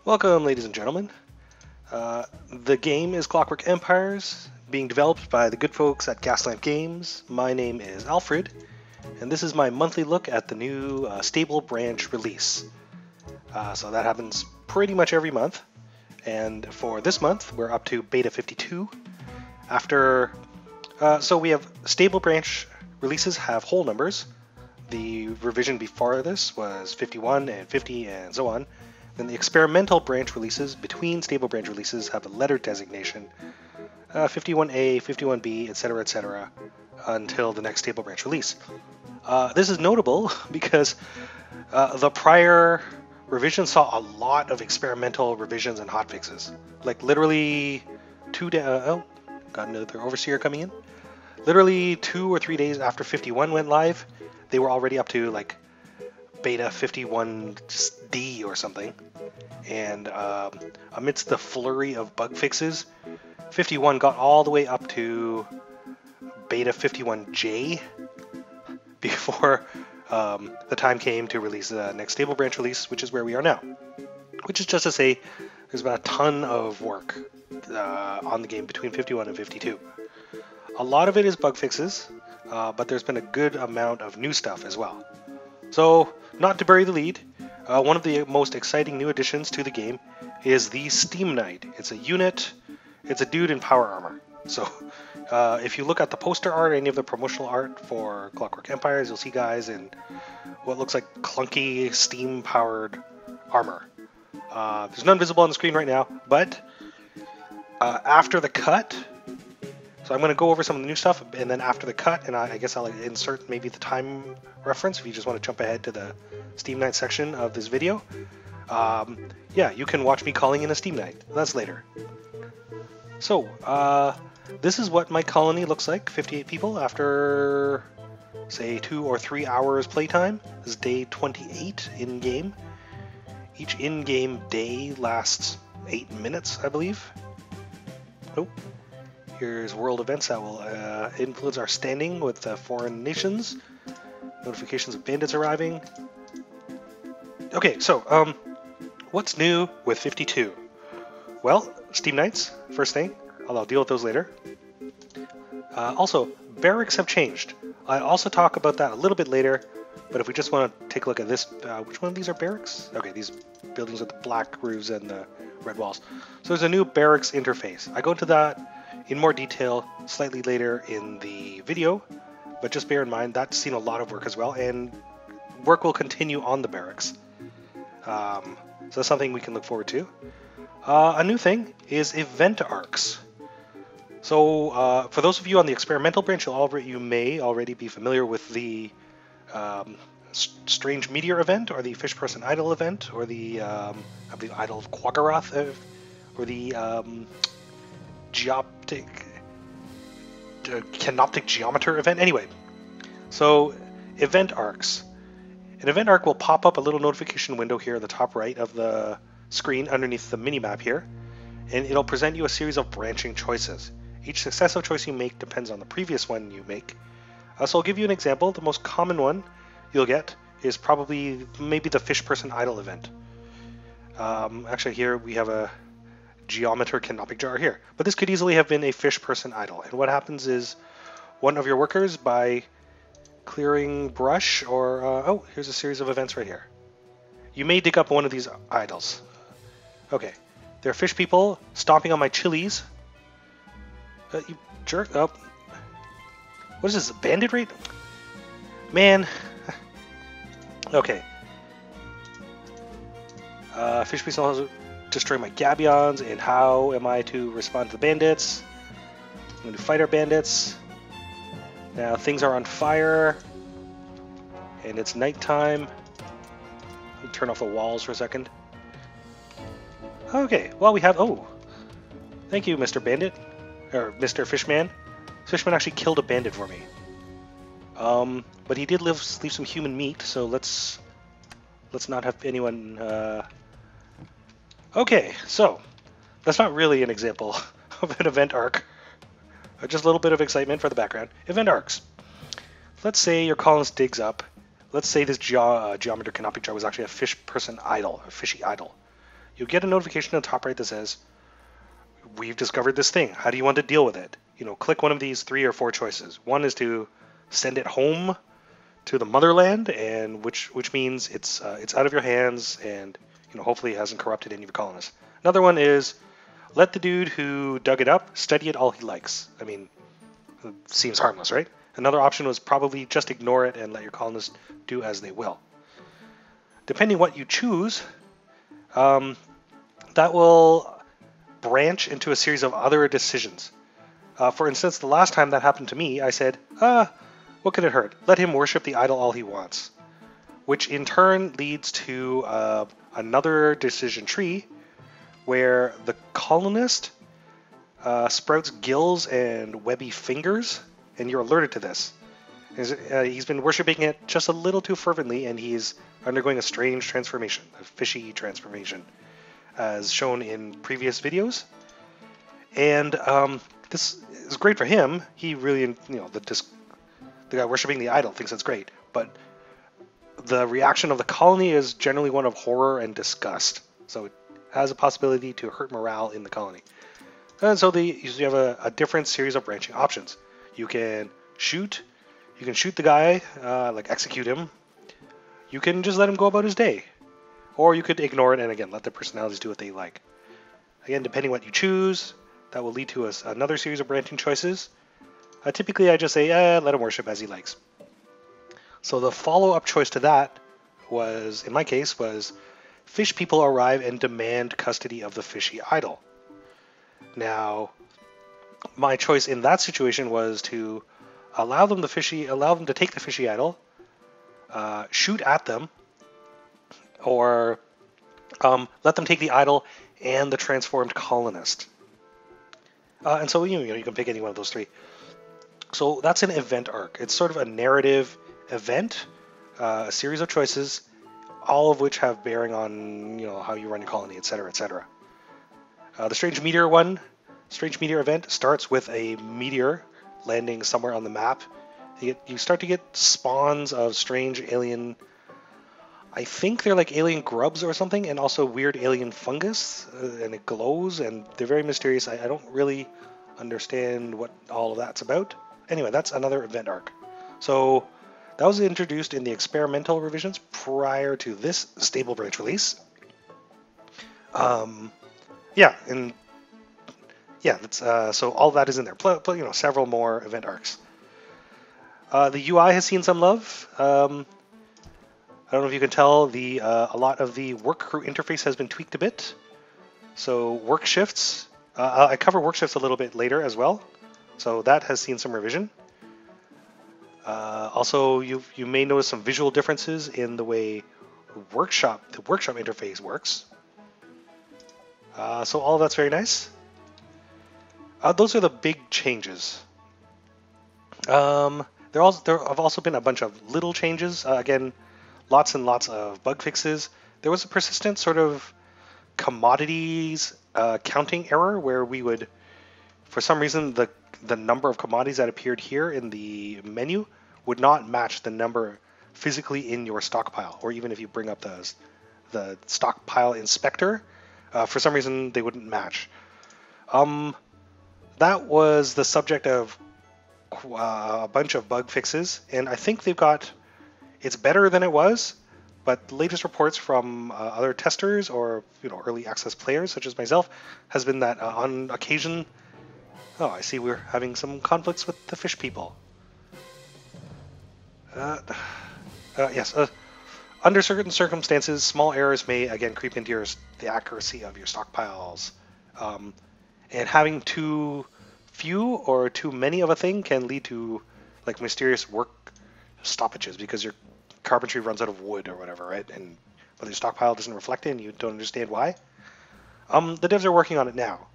Welcome, ladies and gentlemen. The game is Clockwork Empires, being developed by the good folks at Gaslamp Games. My name is Alfred, and this is my monthly look at the new stable branch release. So that happens pretty much every month, and for this month, we're up to Beta 52. So we have stable branch releases have whole numbers. The revision before this was 51 and 50 and so on. Then the experimental branch releases between stable branch releases have a letter designation, 51A, 51B, etc., until the next stable branch release. This is notable because the prior revision saw a lot of experimental revisions and hotfixes. Like literally got another overseer coming in. Literally 2 or 3 days after 51 went live, they were already up to like Beta 51D or something. And amidst the flurry of bug fixes, 51 got all the way up to Beta 51J before the time came to release the next stable branch release, which is where we are now. Which is just to say, there's been a ton of work on the game between 51 and 52. A lot of it is bug fixes, but there's been a good amount of new stuff as well. So, not to bury the lead, one of the most exciting new additions to the game is the Steam Knight. It's a unit, it's a dude in power armor. So, if you look at the poster art, any of the promotional art for Clockwork Empires, you'll see guys in what looks like clunky steam-powered armor. There's none visible on the screen right now, but after the cut, so I'm going to go over some of the new stuff, and then after the cut, and I guess I'll insert maybe the time reference if you just want to jump ahead to the Steam Knight section of this video. Yeah, you can watch me calling in a Steam Knight. That's later. So, this is what my colony looks like, 58 people, after, say, 2 or 3 hours playtime. This is day 28 in-game. Each in-game day lasts 8 minutes, I believe. Oh. Here's world events that will influence our standing with foreign nations. Notifications of bandits arriving. Okay, so, what's new with 52? Well, Steam Knights, first thing. I'll deal with those later. Also, Barracks have changed. I'll also talk about that a little bit later, but if we just want to take a look at this, which one of these are Barracks? Okay, these buildings with the black roofs and the red walls. So there's a new Barracks interface. I go into that in more detail slightly later in the video, but just bear in mind that's seen a lot of work as well, and work will continue on the Barracks. So that's something we can look forward to. A new thing is event arcs. So for those of you on the experimental branch, you may already be familiar with the Strange Meteor event, or the Fish Person Idol event, or the I believe Idol of Quaggaroth, or the Canoptic Geometer event. Anyway, so event arcs. An event arc will pop up a little notification window here at the top right of the screen underneath the minimap here, and it'll present you a series of branching choices. Each successive choice you make depends on the previous one you make. So I'll give you an example. The most common one you'll get is probably maybe the Fish Person Idol event. Actually, here we have a Geometer Canopic Jar here, but this could easily have been a Fish Person Idol. And what happens is one of your workers, by clearing brush or oh, here's a series of events right here. You may dig up one of these idols. Okay, there are fish people stomping on my chilies. You jerk up. What is this, a bandit raid? Man. Okay. Fish people also destroy my gabions, and how am I to respond to the bandits? I'm going to fight our bandits. Now things are on fire, and it's nighttime. Let me turn off the walls for a second. Okay, well we have, oh, thank you, Mr. Bandit, or Mr. Fishman. Fishman actually killed a bandit for me. But he did leave some human meat, so let's not have anyone. Okay, so that's not really an example of an event arc. Just a little bit of excitement for the background. Event arcs. Let's say your colonist digs up. Let's say this Geometer Canopic Jar was actually a Fish Person Idol, a fishy idol. you'll get a notification on the top right that says, we've discovered this thing. How do you want to deal with it? Click one of these 3 or 4 choices. One is to send it home to the motherland, and which means it's out of your hands, and hopefully it hasn't corrupted any of your colonists. Another one is let the dude who dug it up study it all he likes. I mean, it seems harmless, right? Another option was probably just ignore it and let your colonists do as they will. Depending what you choose, that will branch into a series of other decisions. For instance, the last time that happened to me, I said, what could it hurt? Let him worship the idol all he wants. Which in turn leads to another decision tree where the colonist sprouts gills and webby fingers, and you're alerted to this. He's been worshipping it just a little too fervently, and he's undergoing a strange transformation, a fishy transformation, as shown in previous videos. And this is great for him. He really, the guy worshipping the idol thinks it's great, but the reaction of the colony is generally one of horror and disgust. So it has a possibility to hurt morale in the colony. And so you have a different series of branching options. You can shoot the guy, like execute him. You can just let him go about his day. Or you could ignore it and again, let the personalities do what they like. Again, depending what you choose, that will lead to another series of branching choices. Typically, I just say, let him worship as he likes. So the follow-up choice to that was, in my case, was fish people arrive and demand custody of the fishy idol. Now, my choice in that situation was to allow them to take the fishy idol, shoot at them, or let them take the idol and the transformed colonist. And so you can pick any one of those 3. So that's an event arc. It's sort of a narrative event, a series of choices, all of which have bearing on how you run your colony, etc., etc. The Strange Meteor event starts with a meteor landing somewhere on the map. You start to get spawns of strange alien, I think they're like alien grubs or something, and also weird alien fungus, and it glows, and they're very mysterious. I don't really understand what all of that's about. Anyway, that's another event arc. So that was introduced in the experimental revisions prior to this stable branch release. So all that is in there. Plus, several more event arcs. The UI has seen some love. I don't know if you can tell, a lot of the work crew interface has been tweaked a bit. So work shifts, I cover work shifts a little bit later as well. So that has seen some revision. Also, you may notice some visual differences in the way the workshop interface works. So all of that's very nice. Those are the big changes. There have also been a bunch of little changes. Again, lots and lots of bug fixes. There was a persistent sort of commodities counting error where we would, for some reason, the number of commodities that appeared here in the menu would not match the number physically in your stockpile, or even if you bring up the stockpile inspector, for some reason they wouldn't match. That was the subject of a bunch of bug fixes, and I think it's better than it was, but the latest reports from other testers or early access players such as myself has been that on occasion, I see we're having some conflicts with the fish people. Yes, under certain circumstances, small errors may again creep into the accuracy of your stockpiles, and having too few or too many of a thing can lead to like mysterious work stoppages because your carpentry runs out of wood or whatever, right? And but your stockpile doesn't reflect it and you don't understand why. The devs are working on it now.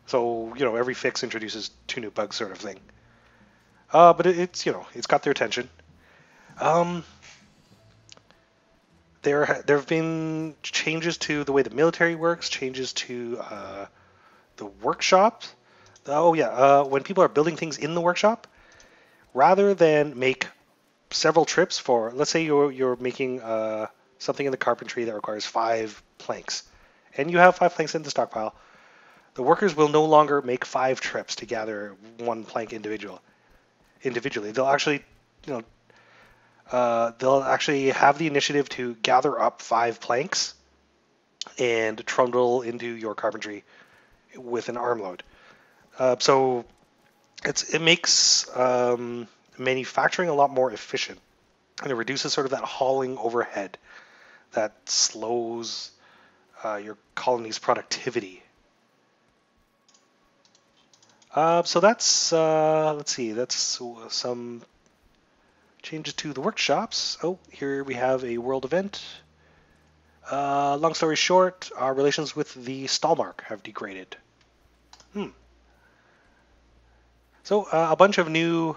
So, every fix introduces 2 new bugs sort of thing. But it's got their attention. There have been changes to the way the military works, changes to the workshop. When people are building things in the workshop, rather than make several trips for, let's say you're making something in the carpentry that requires 5 planks, and you have 5 planks in the stockpile, the workers will no longer make 5 trips to gather 1 plank individually. They'll actually, they'll actually have the initiative to gather up 5 planks and trundle into your carpentry with an arm load. So it makes manufacturing a lot more efficient, and it reduces sort of that hauling overhead that slows your colony's productivity. So that's, let's see, that's some changes to the workshops. Oh, here we have a world event. Long story short, our relations with the Stallmark have degraded. So a bunch of new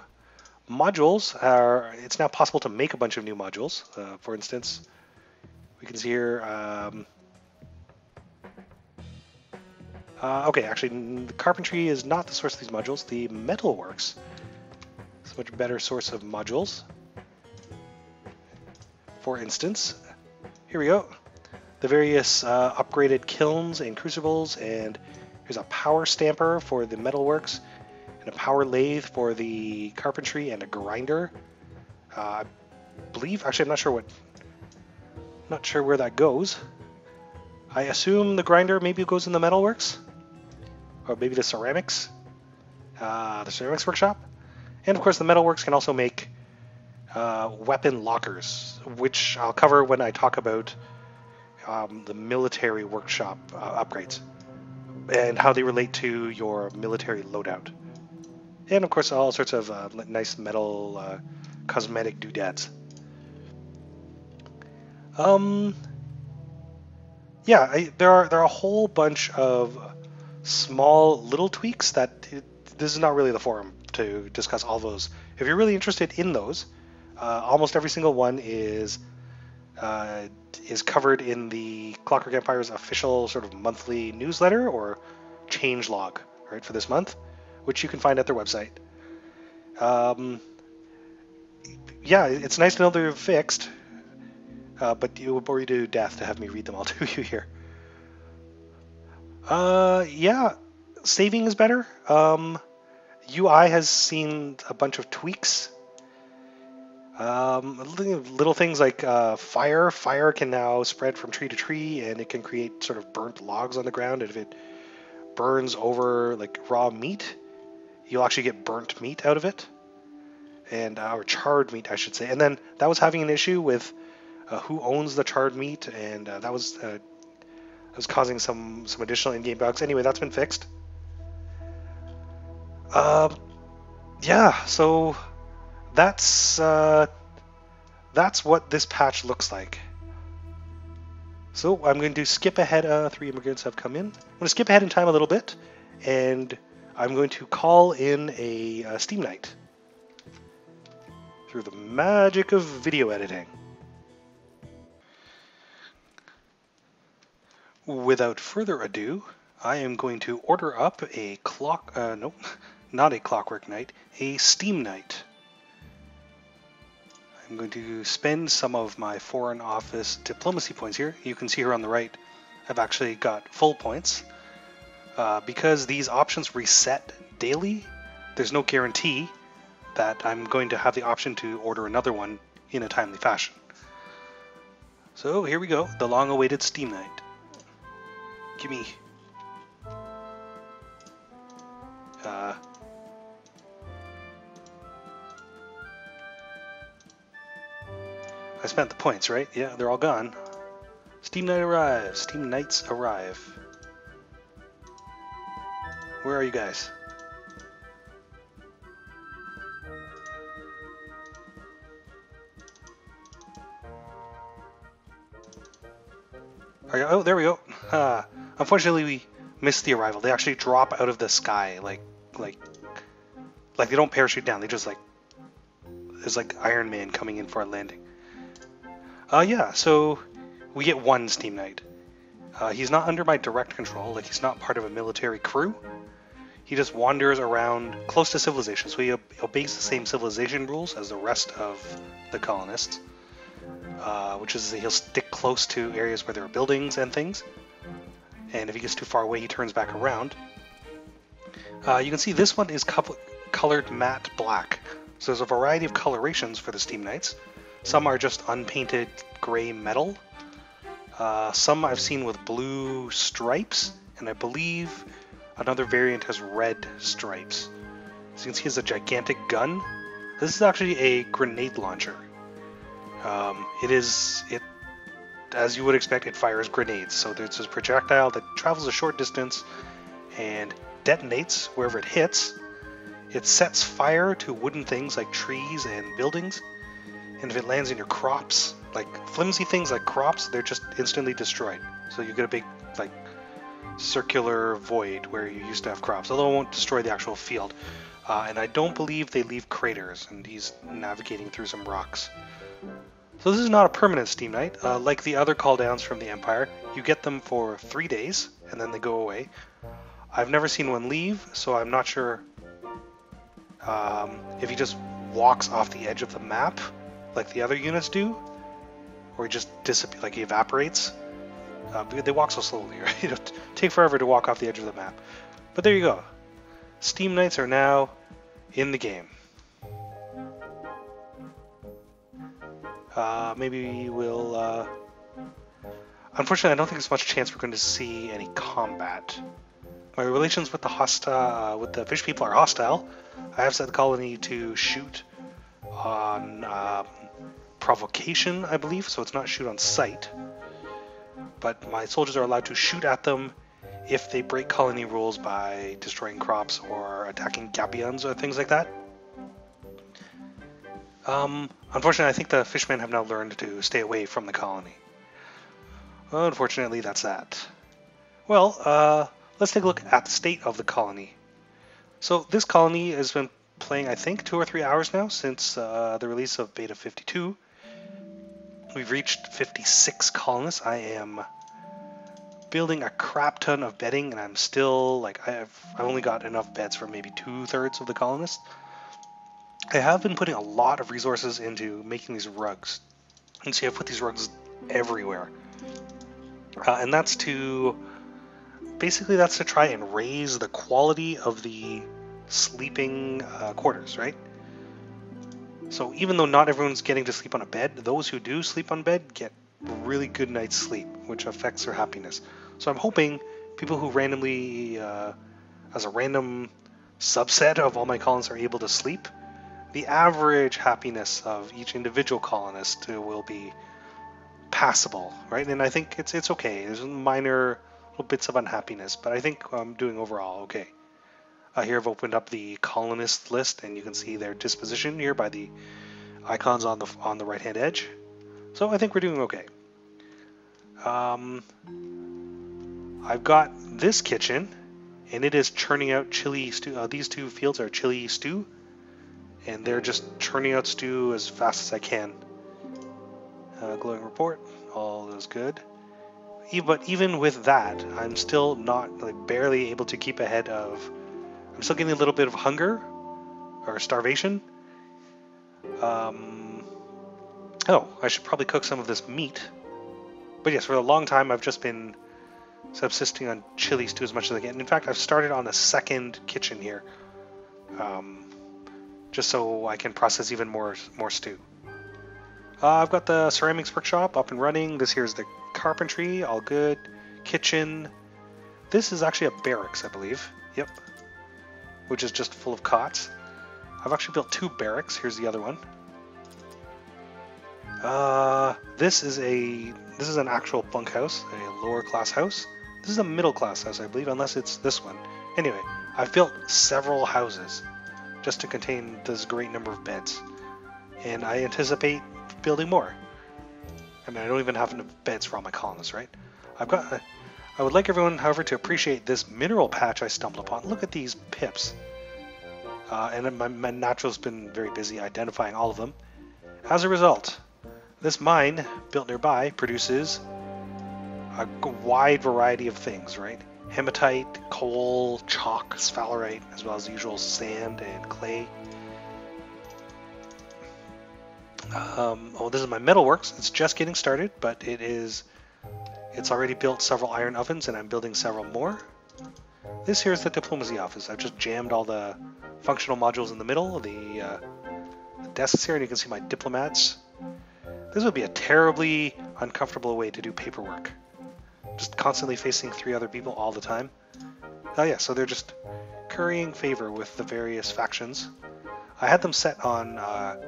modules it's now possible to make a bunch of new modules. For instance, we can see here, okay, actually, the carpentry is not the source of these modules. The metalworks is a much better source of modules. For instance, here we go. The various upgraded kilns and crucibles, and here's a power stamper for the metalworks, and a power lathe for the carpentry, and a grinder. I believe, actually, I'm not sure where that goes. I assume the grinder maybe goes in the metalworks, or maybe the ceramics workshop. And of course, the metalworks can also make weapon lockers, which I'll cover when I talk about the military workshop upgrades and how they relate to your military loadout. And of course, all sorts of nice metal cosmetic doodads. Yeah, there are a whole bunch of small little tweaks that this is not really the forum to discuss all those. If you're really interested in those, almost every single one is covered in the Clockwork Empires official sort of monthly newsletter or change log, right, for this month, which you can find at their website. Yeah, it's nice to know they're fixed, but it would bore you to death to have me read them all to you here. Yeah, saving is better. UI has seen a bunch of tweaks. Little things like fire. Fire can now spread from tree to tree, and it can create sort of burnt logs on the ground. And if it burns over like raw meat, you'll actually get burnt meat out of it, and or charred meat, I should say. And then that was having an issue with who owns the charred meat, and that was causing some additional in-game bugs. Anyway, that's been fixed. Yeah, so that's what this patch looks like. So I'm going to skip ahead. 3 immigrants have come in. I'm going to skip ahead in time a little bit, and I'm going to call in a Steam night through the magic of video editing. Without further ado, I am going to order up a no, not a Clockwork Night, a Steam Night. I'm going to spend some of my Foreign Office diplomacy points here. You can see here on the right, I've actually got full points. Because these options reset daily, there's no guarantee that I'm going to have the option to order another one in a timely fashion. So here we go, the long-awaited Steam Night. Gimme. I spent the points, right? Yeah, they're all gone. Steam Night arrives. Steam Nights arrive. Where are you guys? Oh, there we go. Unfortunately, we missed the arrival. They actually drop out of the sky, like they don't parachute down. They just it's like Iron Man coming in for a landing. Yeah. So we get one Steam Knight. He's not under my direct control. Like, he's not part of a military crew. He just wanders around close to civilization. So he obeys the same civilization rules as the rest of the colonists. Which is he'll stick close to areas where there are buildings and things. and if he gets too far away, he turns back around. You can see this one is colored matte black. So there's a variety of colorations for the Steam Knights. Some are just unpainted gray metal. Some I've seen with blue stripes, and I believe another variant has red stripes. As you can see, it's a gigantic gun. This is actually a grenade launcher. As you would expect, it fires grenades. So there's this projectile that travels a short distance and detonates wherever it hits. It sets fire to wooden things like trees and buildings. And if it lands in your crops, like flimsy things like crops, they're just instantly destroyed. So you get a big, like, circular void where you used to have crops, although it won't destroy the actual field. And I don't believe they leave craters, and he's navigating through some rocks. So this is not a permanent Steam Knight. Like the other call downs from the Empire, you get them for 3 days, and then they go away. I've never seen one leave, so I'm not sure if he just walks off the edge of the map, like the other units do, or he just disappears, like he evaporates. They walk so slowly, right? It'll take forever to walk off the edge of the map. But there you go. Steam Knights are now in the game. Maybe we'll... Unfortunately, I don't think there's much chance we're going to see any combat. My relations with the fish people are hostile. I have set the colony to shoot on provocation, I believe, so it's not shoot on sight. But my soldiers are allowed to shoot at them if they break colony rules by destroying crops or attacking gabions or things like that. Unfortunately, I think the fishmen have now learned to stay away from the colony. Unfortunately, that's that. Well, let's take a look at the state of the colony. So this colony has been playing, I think, 2 or 3 hours now since the release of Beta 52. We've reached 56 colonists. I am building a crap ton of bedding, and I'm still, like, I've only got enough beds for maybe 2/3 of the colonists. I have been putting a lot of resources into making these rugs. And see, I've put these rugs everywhere. And that's to try and raise the quality of the sleeping quarters, right? So even though not everyone's getting to sleep on a bed, those who do sleep on bed get really good night's sleep, which affects their happiness. So I'm hoping people who randomly, as a random subset of all my colonists, are able to sleep, the average happiness of each individual colonist will be passable, right? And I think it's okay. There's minor little bits of unhappiness, but I think I'm doing overall okay. Here I've opened up the colonist list, and you can see their disposition here by the icons on the right-hand edge. So I think we're doing okay. I've got this kitchen, and it is churning out chili stew. These 2 fields are chili stew, and they're just churning out stew as fast as I can. Glowing report, all is good. But even with that, I'm still not, like, barely able to keep ahead of. I'm still getting a little bit of hunger or starvation. Oh, I should probably cook some of this meat. But yes, for a long time I've just been subsisting on chili stew as much as I can. In fact, I've started on a second kitchen here, just so I can process even more stew. I've got the ceramics workshop up and running. This here is the carpentry, all good. Kitchen. This is actually a barracks, I believe. Yep. Which is just full of cots. I've actually built 2 barracks. Here's the other one. This is an actual bunkhouse, a lower class house. This is a middle class house, I believe, unless it's this one. Anyway, I've built several houses just to contain this great number of beds, and I anticipate building more. I mean, I don't even have enough beds for all my colonists, right? I would like everyone, however, to appreciate this mineral patch I stumbled upon. Look at these pips. And my natural's been very busy identifying all of them. As a result, this mine built nearby produces a wide variety of things, right? Hematite, coal, chalk, sphalerite, as well as the usual sand and clay. Oh, this is my metalworks. It's just getting started, but it's It's already built several iron ovens, and I'm building several more. This here is the diplomacy office. I've just jammed all the functional modules in the middle, the desks here, and you can see my diplomats. This would be a terribly uncomfortable way to do paperwork. Just constantly facing 3 other people all the time. Oh yeah, so they're just currying favor with the various factions. I had them set on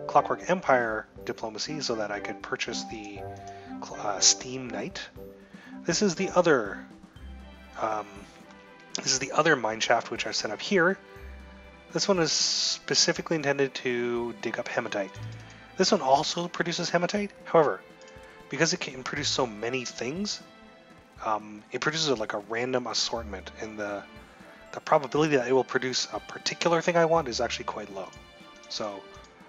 Clockwork Empire diplomacy so that I could purchase the Steam Knight. This is the other mine shaft which I've set up here. This one is specifically intended to dig up hematite. This one also produces hematite. However, because it can produce so many things, it produces like a random assortment, and the probability that it will produce a particular thing I want is actually quite low. So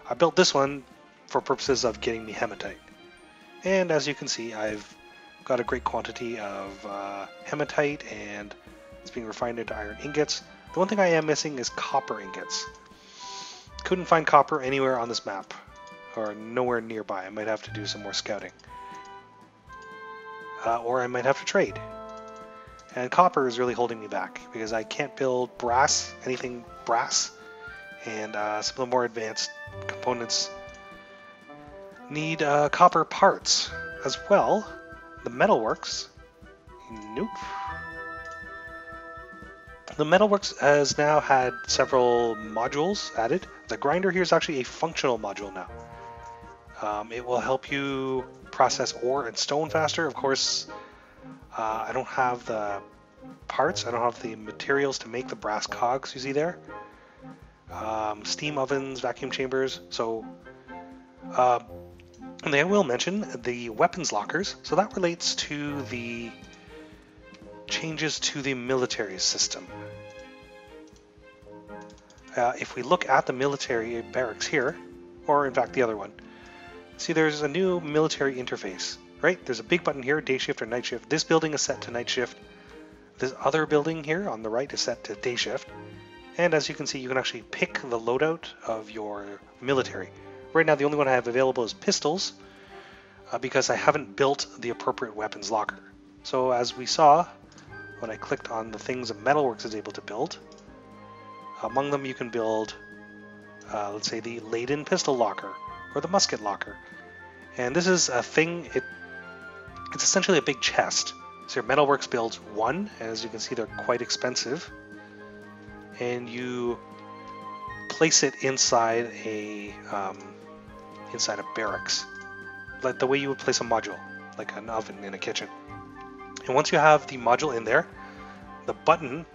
I built this one for purposes of getting me hematite. And as you can see, I've got a great quantity of hematite, and it's being refined into iron ingots. The one thing I am missing is copper ingots. Couldn't find copper anywhere on this map, or nowhere nearby. I might have to do some more scouting. Or I might have to trade. And copper is really holding me back, because I can't build brass, anything brass, and some of the more advanced components need copper parts as well. The metalworks, nope. The metalworks has now had several modules added. The grinder here is actually a functional module now. It will help you process ore and stone faster. Of course, I don't have the parts, I don't have the materials to make the brass cogs you see there. Steam ovens, vacuum chambers, so and I will mention the weapons lockers. So that relates to the changes to the military system. If we look at the military barracks here, or in fact the other one, see there's a new military interface, right? There's a big button here, day shift or night shift. This building is set to night shift. This other building here on the right is set to day shift. And as you can see, you can actually pick the loadout of your military. Right now the only one I have available is pistols, because I haven't built the appropriate weapons locker. So as we saw, when I clicked on the things that Metalworks is able to build, among them you can build, let's say, the laden pistol locker or the musket locker. And this is a thing, it's essentially a big chest. So your Metalworks builds one, and as you can see they're quite expensive, and you place it inside a barracks, like the way you would place a module, like an oven in a kitchen. And once you have the module in there, the button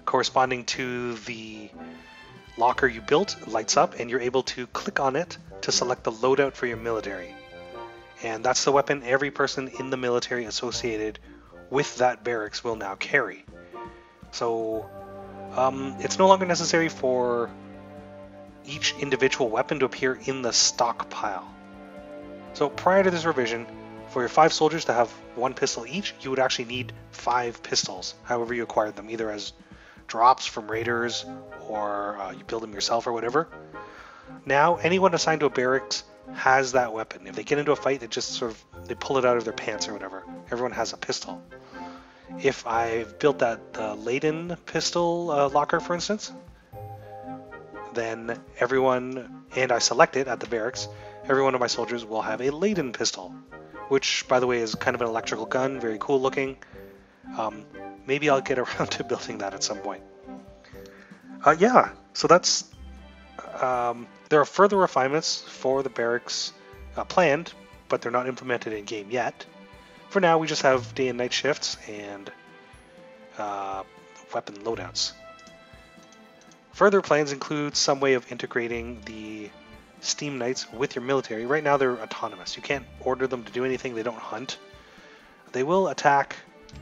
corresponding to the locker you built lights up, and you're able to click on it to select the loadout for your military. And that's the weapon every person in the military associated with that barracks will now carry. So it's no longer necessary for each individual weapon to appear in the stockpile. So prior to this revision, for your 5 soldiers to have 1 pistol each, you would actually need 5 pistols, however you acquired them, either as drops from raiders or you build them yourself or whatever. Now anyone assigned to a barracks has that weapon. If they get into a fight, they pull it out of their pants or whatever. Everyone has a pistol. If I've built that laden pistol locker, for instance, then everyone, and I select it at the barracks, every one of my soldiers will have a laden pistol, which, by the way, is kind of an electrical gun, very cool looking. Maybe I'll get around to building that at some point. Yeah, so that's... there are further refinements for the barracks planned, but they're not implemented in game yet. For now, we just have day and night shifts and weapon loadouts. Further plans include some way of integrating the Steam Knights with your military. Right now they're autonomous. You can't order them to do anything. They don't hunt. They will attack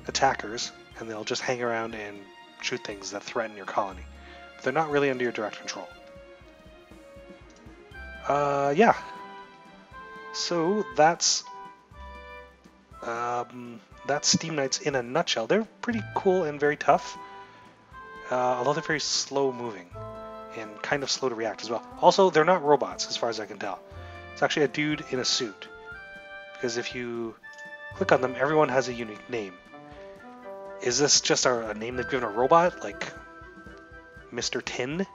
attackers, and they'll just hang around and shoot things that threaten your colony. But they're not really under your direct control. Yeah. So that's Steam Knights in a nutshell. They're pretty cool and very tough, although they're very slow moving and kind of slow to react as well. Also, they're not robots as far as I can tell. It's actually a dude in a suit, because if you Click on them, everyone has a unique name. Is this just a name they've given a robot, like Mr. Tin?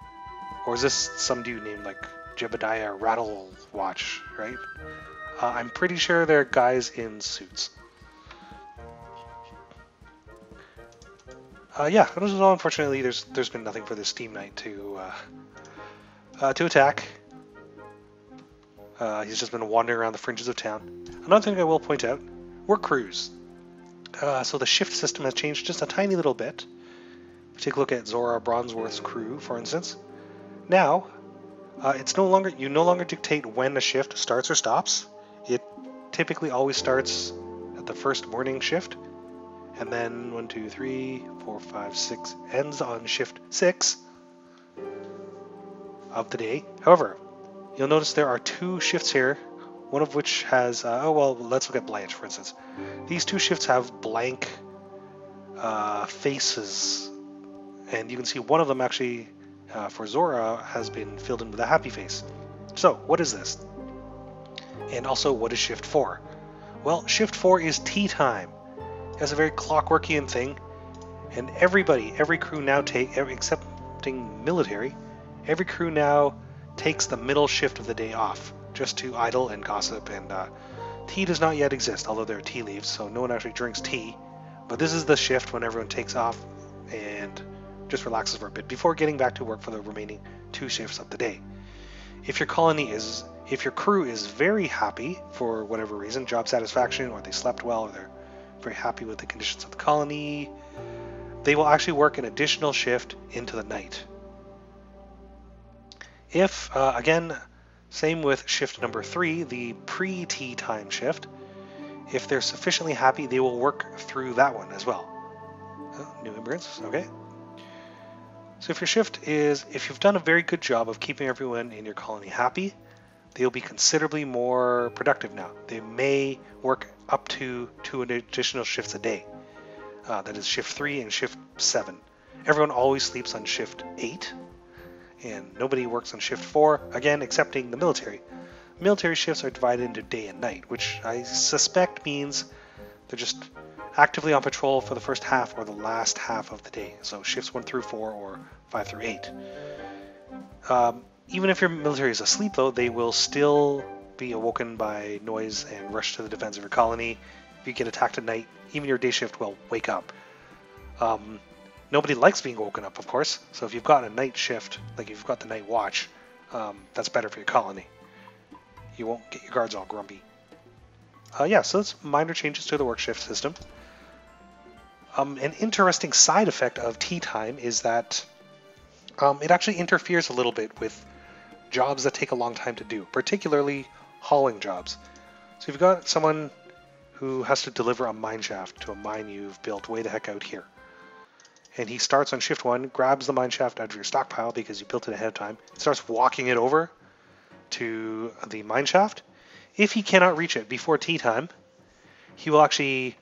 Or is this some dude named like Jebediah Rattlewatch, right? I'm pretty sure they're guys in suits. Yeah, unfortunately, there's been nothing for this Steam Knight to attack. He's just been wandering around the fringes of town. Another thing I will point out, work crews. So the shift system has changed just a tiny little bit. Take a look at Zora Bronzeworth's crew, for instance. Now, you no longer dictate when a shift starts or stops. It typically always starts at the first morning shift, and then 1, 2, 3, 4, 5, 6 ends on shift 6 of the day. However, you'll notice there are 2 shifts here, one of which has, let's look at Blanche, for instance. These 2 shifts have blank faces, and you can see one of them actually, for Zora, has been filled in with a happy face. So, what is this? And also, what is shift 4? Well, shift 4 is tea time. It's a very clockworkian thing, and every crew now excepting military, every crew now takes the middle shift of the day off, just to idle and gossip, and tea does not yet exist, although there are tea leaves, so no one actually drinks tea. But this is the shift when everyone takes off and just relaxes for a bit before getting back to work for the remaining 2 shifts of the day. If your crew is very happy for whatever reason, job satisfaction, or they slept well, or they're very happy with the conditions of the colony, they will actually work an additional shift into the night. If, again, same with shift number 3, the pre-tea time shift, if they're sufficiently happy, they will work through that one as well. New immigrants, okay. So if you've done a very good job of keeping everyone in your colony happy, they'll be considerably more productive now. They may work up to 2 additional shifts a day. That is shift 3 and shift 7. Everyone always sleeps on shift 8, and nobody works on shift 4, again, excepting the military. Military shifts are divided into day and night, which I suspect means they're just actively on patrol for the first half or the last half of the day. So shifts 1 through 4 or 5 through 8. Even if your military is asleep, though, they will still be awoken by noise and rush to the defense of your colony. If you get attacked at night, even your day shift will wake up. Nobody likes being woken up, of course, so if you've got a night shift, like you've got the night watch, that's better for your colony. You won't get your guards all grumpy. So that's minor changes to the work shift system. An interesting side effect of tea time is that it actually interferes a little bit with jobs that take a long time to do, particularly hauling jobs. So you've got someone who has to deliver a mine shaft to a mine you've built way the heck out here. And he starts on shift 1, grabs the mine shaft out of your stockpile because you built it ahead of time, starts walking it over to the mine shaft. If he cannot reach it before tea time, he will actually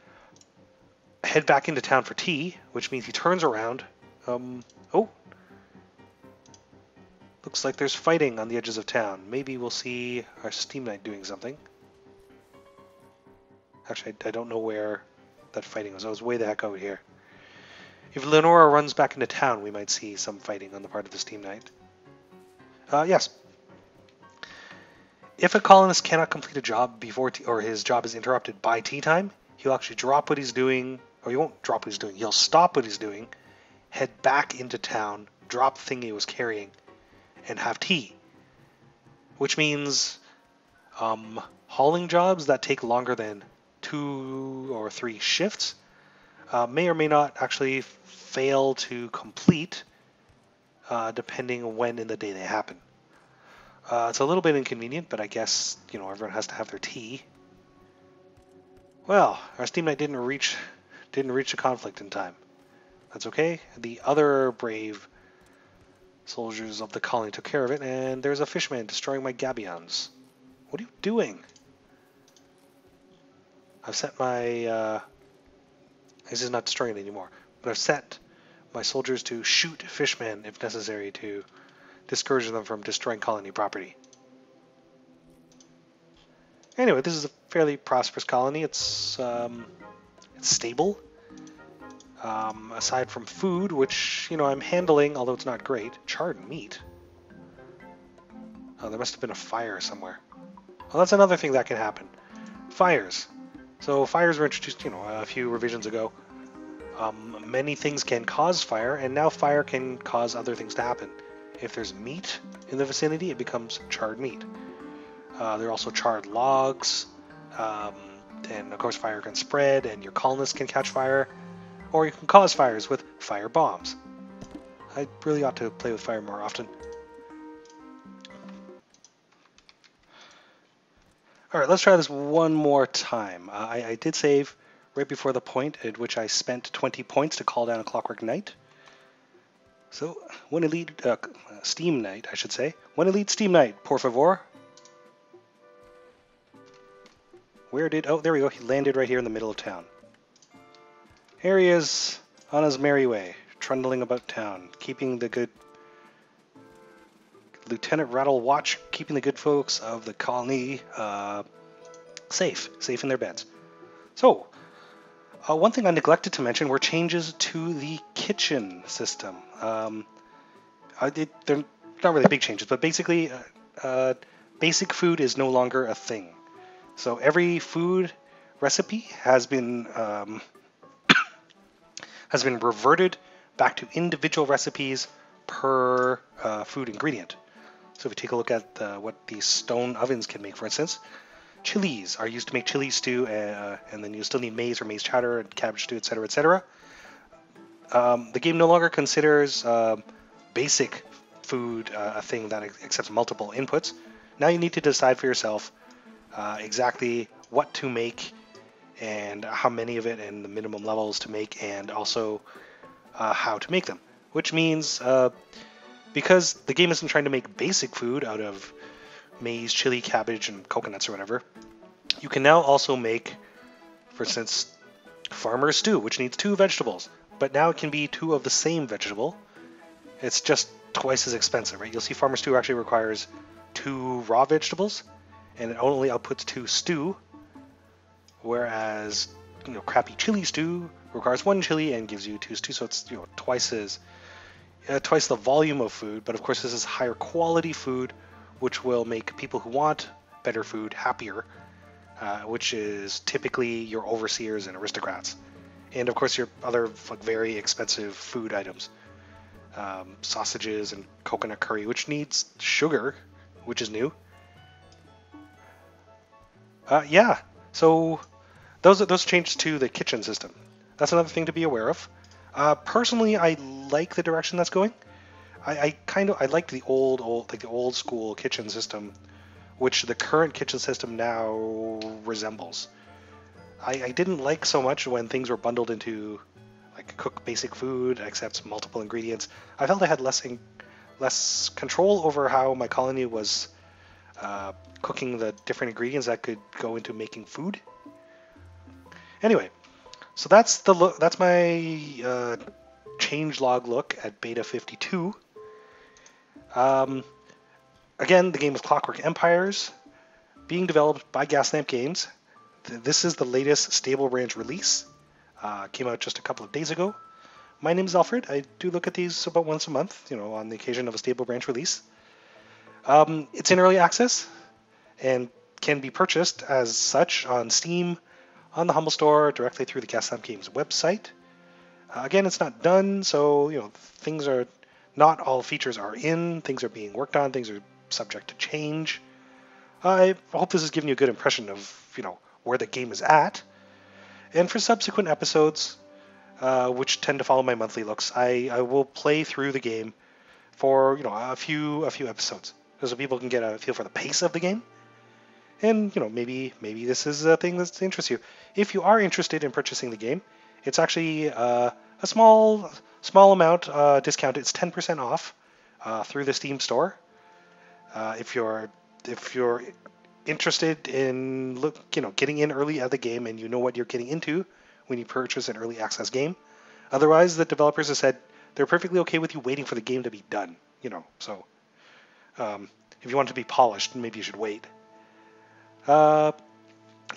head back into town for tea, which means he turns around. Looks like there's fighting on the edges of town. Maybe we'll see our Steam Knight doing something. Actually, I don't know where that fighting was. I was way the heck out here. If Lenora runs back into town, we might see some fighting on the part of the Steam Knight. Yes. If a colonist cannot complete a job before or his job is interrupted by tea time, he'll actually drop what he's doing, or he won't drop what he's doing, he'll stop what he's doing, head back into town, drop the thing he was carrying, and have tea. Which means hauling jobs that take longer than 2 or 3 shifts may or may not actually fail to complete, depending on when in the day they happen. It's a little bit inconvenient, but I guess, everyone has to have their tea. Well, our Steam Knight didn't reach the conflict in time. That's okay. The other brave soldiers of the colony took care of it, and there's a fishman destroying my gabions. What are you doing? I've set my... this is not destroying it anymore, but I've set my soldiers to shoot fishmen if necessary to discourage them from destroying colony property. Anyway, this is a fairly prosperous colony. It's stable. Aside from food, which, I'm handling, although it's not great. Charred meat. Oh, there must have been a fire somewhere. Well, that's another thing that can happen. Fires. So fires were introduced, a few revisions ago. Many things can cause fire, and now fire can cause other things to happen. If there's meat in the vicinity, it becomes charred meat. There are also charred logs, and of course fire can spread, and your colonists can catch fire, or you can cause fires with fire bombs. I really ought to play with fire more often. Alright, let's try this one more time. I did save right before the point at which I spent 20 points to call down a Clockwork Knight. So, one elite, Steam Knight, I should say. One elite Steam Knight, por favor. Oh, there we go, he landed right here in the middle of town. Here he is, on his merry way, trundling about town, keeping the good... Lieutenant Rattle Watch, keeping the good folks of the colony safe in their beds. So, one thing I neglected to mention were changes to the kitchen system. They're not really big changes, but basically, basic food is no longer a thing. So every food recipe has been reverted back to individual recipes per food ingredient. So if you take a look at what these stone ovens can make, for instance, chilies are used to make chili stew, and then you still need maize or maize chowder and cabbage stew, etc., etc. The game no longer considers basic food a thing that accepts multiple inputs. Now you need to decide for yourself exactly what to make and how many of it and the minimum levels to make, and also how to make them. Which means... because the game isn't trying to make basic food out of maize, chili, cabbage, and coconuts or whatever, you can now also make, for instance, farmer's stew, which needs 2 vegetables. But now it can be 2 of the same vegetable. It's just twice as expensive, right? You'll see farmer's stew actually requires 2 raw vegetables, and it only outputs 2 stew, whereas, crappy chili stew requires 1 chili and gives you 2 stew, so it's, twice the volume of food. But of course this is higher quality food, which will make people who want better food happier, which is typically your overseers and aristocrats, and of course your other very expensive food items, sausages and coconut curry, which needs sugar, which is new. Yeah, so those changes to the kitchen system. That's another thing to be aware of. Personally, I like the direction that's going. I like the old school kitchen system, which the current kitchen system now resembles. I didn't like so much when things were bundled into cook basic food, accepts multiple ingredients. I felt I had less control over how my colony was cooking the different ingredients that could go into making food. Anyway. So that's my changelog look at Beta 52. Again, the game is Clockwork Empires, being developed by Gaslamp Games. This is the latest Stable Branch release. Came out just a couple of days ago. My name is Alfred. I do look at these about once a month, on the occasion of a Stable Branch release. It's in early access and can be purchased as such on Steam, on the Humble Store, directly through the Gaslamp Games website. Again, it's not done, so things are not all features are in. Things are being worked on. Things are subject to change. I hope this has given you a good impression of where the game is at. And for subsequent episodes, which tend to follow my monthly looks, I will play through the game for a few episodes, so people can get a feel for the pace of the game. And, maybe this is a thing that interests you. If you are interested in purchasing the game, it's actually a small amount discount. It's 10% off through the Steam store. If you're interested in getting in early at the game and you know what you're getting into when you purchase an early access game. Otherwise, the developers have said they're perfectly okay with you waiting for the game to be done. So if you want it to be polished, maybe you should wait.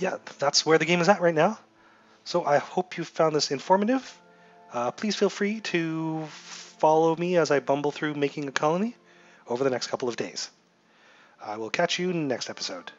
yeah, that's where the game is at right now. So I hope you found this informative. Please feel free to follow me as I bumble through making a colony over the next couple of days. I will catch you next episode.